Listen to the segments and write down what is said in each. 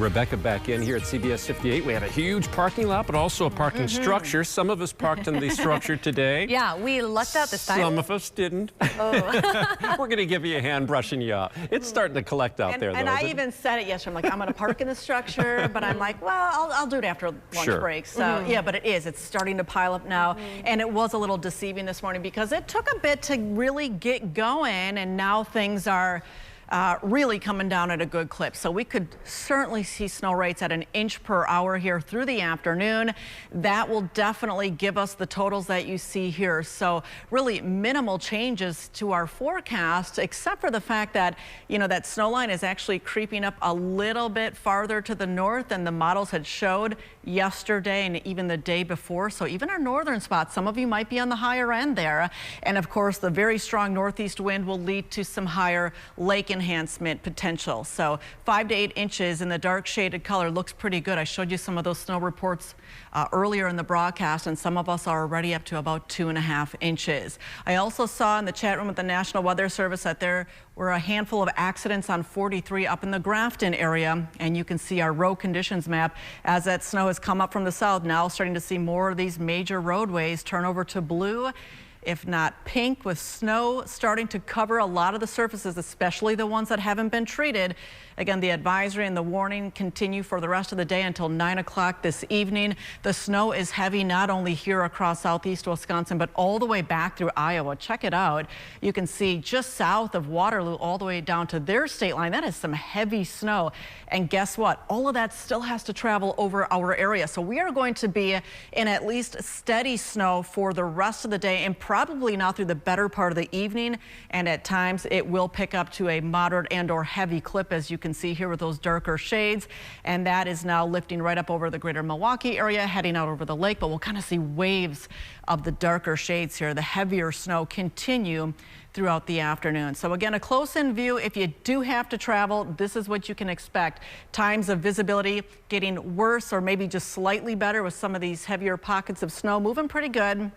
Rebecca back in here at CBS 58. We had a huge parking lot, but also a parking structure. Some of us parked in the structure today. Yeah, we lucked out this time. Some of us didn't. Oh. We're going to give you a hand brushing you up. It's starting to collect out there, though. And I even said it yesterday. I'm like, I'm going to park in the structure, but I'm like, well, I'll do it after lunch break. So, yeah, but it is. It's starting to pile up now. And it was a little deceiving this morning because it took a bit to really get going, and now things are really coming down at a good clip. So we could certainly see snow rates at 1 inch per hour here through the afternoon. That will definitely give us the totals that you see here. So really minimal changes to our forecast, except for the fact that, you know, that snow line is actually creeping up a little bit farther to the north than the models had showed yesterday and even the day before. So even our northern spots, some of you might be on the higher end there. And of course, the very strong northeast wind will lead to some higher lake enhancement potential. So 5 to 8 inches in the dark shaded color looks pretty good. I showed you some of those snow reports earlier in the broadcast, and some of us are already up to about 2.5 inches. I also saw in the chat room at the National Weather Service that there were a handful of accidents on 43 up in the Grafton area, and you can see our road conditions map as that snow has come up from the south. Now starting to see more of these major roadways turn over to blue, if not pink, with snow starting to cover a lot of the surfaces, especially the ones that haven't been treated. Again, the advisory and the warning continue for the rest of the day until 9 o'clock this evening. The snow is heavy not only here across southeast Wisconsin, but all the way back through Iowa. Check it out. You can see just south of Waterloo all the way down to their state line. That is some heavy snow. And guess what? All of that still has to travel over our area. So we are going to be in at least steady snow for the rest of the day, and probably not through the better part of the evening. And at times it will pick up to a moderate and or heavy clip, as you can see here with those darker shades. And that is now lifting right up over the greater Milwaukee area, heading out over the lake. But we'll kind of see waves of the darker shades here. The heavier snow continue throughout the afternoon. So again, a close-in view. If you do have to travel, this is what you can expect. Times of visibility getting worse or maybe just slightly better with some of these heavier pockets of snow moving pretty good.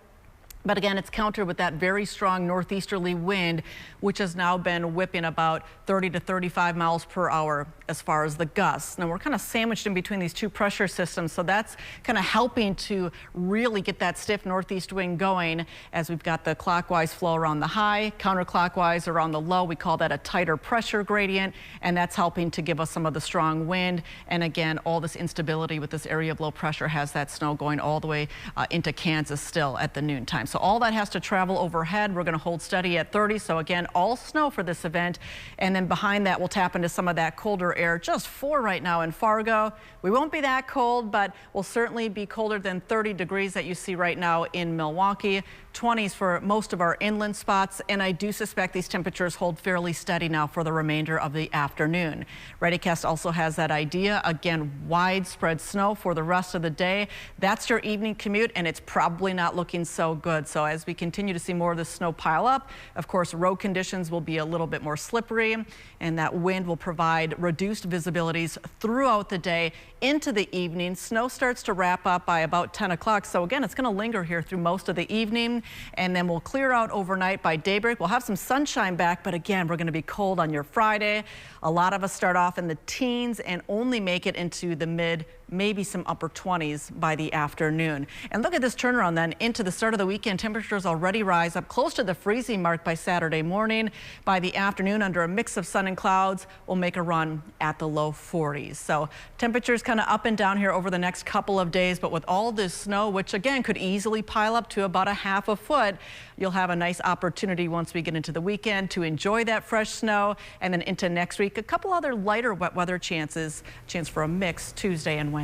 But again, it's countered with that very strong northeasterly wind, which has now been whipping about 30 to 35 miles per hour as far as the gusts. Now we're kind of sandwiched in between these two pressure systems, so that's kind of helping to really get that stiff northeast wind going as we've got the clockwise flow around the high, counterclockwise around the low. We call that a tighter pressure gradient, and that's helping to give us some of the strong wind. And again, all this instability with this area of low pressure has that snow going all the way into Kansas still at the noontime. So all that has to travel overhead. We're going to hold steady at 30. So again, all snow for this event. And then behind that, we'll tap into some of that colder air. Just 4 right now in Fargo. We won't be that cold, but we'll certainly be colder than 30 degrees that you see right now in Milwaukee. 20s for most of our inland spots. And I do suspect these temperatures hold fairly steady now for the remainder of the afternoon. ReadyCast also has that idea. Again, widespread snow for the rest of the day. That's your evening commute, and it's probably not looking so good. So as we continue to see more of the snow pile up, of course, road conditions will be a little bit more slippery, and that wind will provide reduced visibilities throughout the day into the evening. Snow starts to wrap up by about 10 o'clock. So again, it's going to linger here through most of the evening, and then we'll clear out overnight by daybreak. We'll have some sunshine back, but again, we're going to be cold on your Friday. A lot of us start off in the teens and only make it into the mid, maybe some upper 20s by the afternoon. And look at this turnaround then into the start of the weekend. Temperatures already rise up close to the freezing mark by Saturday morning. By the afternoon, under a mix of sun and clouds, we'll make a run at the low 40s. So temperatures kind of up and down here over the next couple of days, but with all this snow, which again could easily pile up to about 1/2 foot, you'll have a nice opportunity once we get into the weekend to enjoy that fresh snow. And then into next week, a couple other lighter wet weather chances, chance for a mix Tuesday and Wednesday.